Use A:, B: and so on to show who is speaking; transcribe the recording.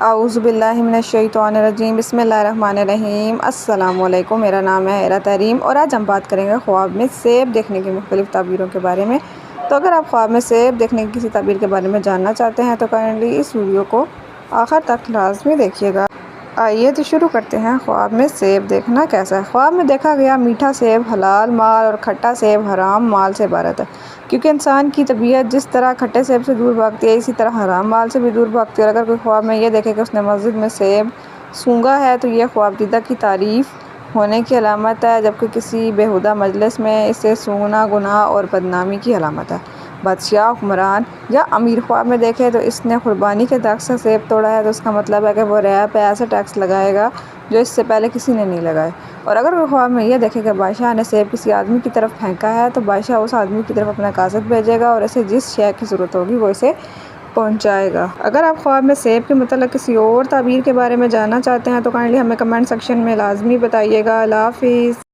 A: اعوذ باللہ من الشیطان الرجیم، بسم اللہ الرحمن الرحیم۔ السلام علیکم، میرا نام ہے حیرہ تحریم اور آج ہم بات کریں گے خواب میں سیب دیکھنے کی مختلف تعبیروں کے بارے میں۔ تو اگر آپ خواب میں سیب دیکھنے کی کسی تعبیر کے بارے میں جاننا چاہتے ہیں تو کائنڈلی اس ویڈیو کو آخر تک لازمی دیکھیے گا۔ آئیے تو شروع کرتے ہیں۔ خواب میں سیب دیکھنا کیسا ہے؟ خواب میں دیکھا گیا میٹھا سیب حلال مال اور کھٹا سیب حرام مال سے عبارت ہے، کیونکہ انسان کی طبیعت جس طرح کھٹے سیب سے دور بھاگتی ہے اسی طرح حرام مال سے بھی دور بھاگتی ہے۔ اور اگر کوئی خواب میں یہ دیکھے کہ اس نے مسجد میں سیب سونگھا ہے تو یہ خواب دیدہ کی تعریف ہونے کی علامت ہے، جبکہ کسی بیہودہ مجلس میں اسے سونگھنا گناہ اور بدنامی کی علامت ہے۔ بادشاہ، حکمران یا امیر خواب میں دیکھے تو اس نے قربانی کے درخت سے سیب توڑا ہے تو اس کا مطلب ہے کہ وہ ریع پہ ایسے ٹیکس لگائے گا جو اس سے پہلے کسی نے نہیں لگائے۔ اور اگر وہ خواب میں یہ دیکھے کہ بادشاہ نے سیب کسی آدمی کی طرف پھینکا ہے تو بادشاہ اس آدمی کی طرف اپنا قاصد بھیجے گا اور اسے جس شے کی ضرورت ہوگی وہ اسے پہنچائے گا۔ اگر آپ خواب میں سیب کے متعلق کسی اور تعبیر کے بارے میں جاننا چاہتے ہیں تو کائنڈلی ہمیں کمنٹ سیکشن میں لازمی بتائیے گا۔ اللہ حافظ۔